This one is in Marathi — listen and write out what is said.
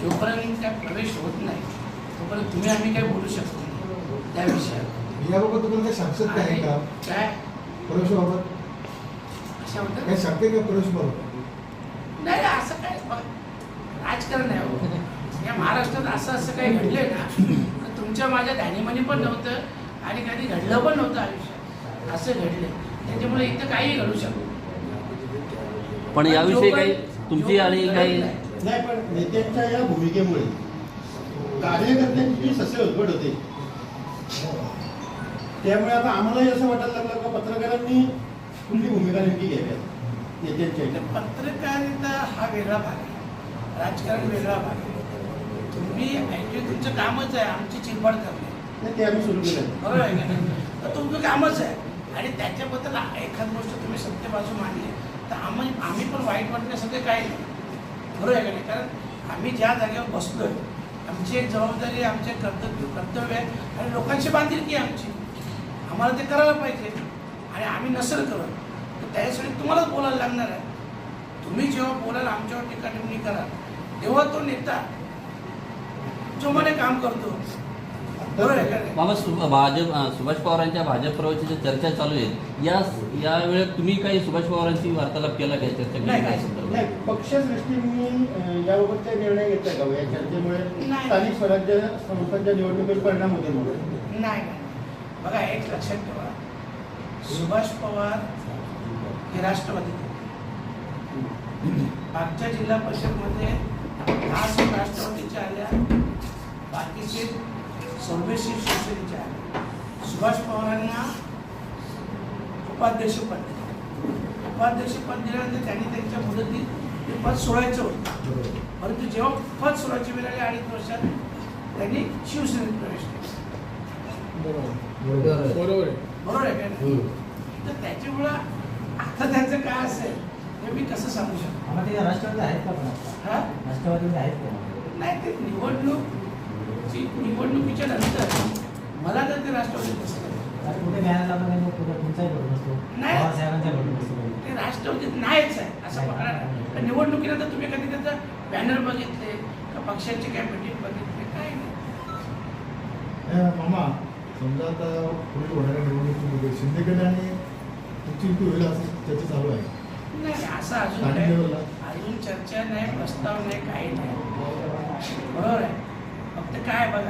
जोपर्यंत काय प्रवेश होत नाही तोपर्यंत तुम्ही आम्ही काय बोलू शकतो नाही त्या विषयावर. याबाबत तुम्हाला काही शासक आहे का? काय प्रवेशाबाबत अशा होतं काही शक्य का प्रवेशबाबत? नाही असं काय राजकारण आहे हो. या महाराष्ट्रात असं काही घडलंय ना तर तुमच्या माझ्या ध्यानीमनी पण नव्हतं आणि कधी घडलं पण नव्हतं आयुष्यात. असं घडलं त्याच्यामुळे इथं काही घडू शकतो. पण याविषयी काही तुमची आणि काही नाही, पण नेत्यांच्या या भूमिकेमुळे कार्यकर्त्यांची सस्य उलगड होते. त्यामुळे आता आम्हालाही असं वाटायला लागलं का पत्रकारांनी कुठली भूमिका नेमकी घ्यावी नेत्यांच्या. पत्रकारिता हा वेगळा भाग आहे, राजकारण वेगळा भाग आहे. तुम्ही ॲक्च्युली तुमचं कामच आहे आमची चिरफाड करणे, ते आम्ही सुरू केलं. बरोबर आहे का नाही? तर तुमचं कामच आहे आणि त्याच्याबद्दल एखादी गोष्ट तुम्ही सत्य बाजू मांडली तर आम्ही पण वाईट वाटण्यासारखं काही नाही, बरोबर आहे का नाही? कारण आम्ही ज्या जागेवर बसलो आहे आमची एक जबाबदारी, आमचे कर्तव्य आहे आणि लोकांची बांधिलकी आहे आमची. आम्हाला ते करायला पाहिजे आणि आम्ही नसेल करत तर त्याच्यासाठी तुम्हालाच बोलायला लागणार आहे. तुम्ही जेव्हा बोलाल आमच्यावर टीका टिप्पणी कराल तेव्हा तो नेता जो म्हणे काम करतो, बरोबर आहे का नाही? बाबा भाजप सुभाष पवारांच्या भाजप प्रवेशाची चर्चा चालू आहे. या वेळेत तुम्ही काही सुभाष पवारांची वार्तालाप केला काय, चर्चा केली काय संदर्भात? नाही, पक्षश्रेष्ठींनी याबाबत काही निर्णय घेतला का या चर्चेमुळे नाही. स्थानिक स्वराज्य संस्थांच्या निवडणुकीवर परिणाम होते म्हणून? नाही. बघा एक लक्षात ठेवा, सुभाष पवार हे राष्ट्रवादी मागच्या जिल्हा परिषदमध्ये 10 सीट राष्ट्रवादीच्या आल्या, बाकीचे 26 शिवसेनेच्या आल्या. सुभाष पवारांना उपाध्यक्षपद दिल्यानंतर त्यांनी त्यांच्या मुदतीत ते पद सोडायचं होतं, परंतु जेव्हा पद सोडायची वेळ आली 2.5 वर्षात त्यांनी शिवसेनेत प्रवेश केला. बरोबर आहे का नाही? तर त्याच्यामुळं आता त्यांचं काय असेल हे मी कसं सांगू शकतो? राष्ट्रवादी आहेत का? हा राष्ट्रवादी आहेत का? नाही, ते निवडणुकीच्या नंतर मला तर ते राष्ट्रवादी नसतं. कुठे न्यायाला तुमचाही भरून असतो, नाही. पवारसाहेबांचा भरून असतो. ते राष्ट्रवादीत नाहीच आहे असं पकडा ना. पण निवडणुकीनंतर तुम्ही कधी त्याचं बॅनर बघितले का पक्षांची काय मीटिंग बघितली? काय नाही. मामा, समजा आता पुढे होणाऱ्या निवडणुकीमध्ये शिंदेगड आणि तुमची युती होईल असं चर्चा चालू आहे. नाही असं अजून स्थानिक काय लेवलला अजून चर्चा नाही, प्रस्ताव नाही, काही नाही, बरोबर आहे. फक्त काय बघा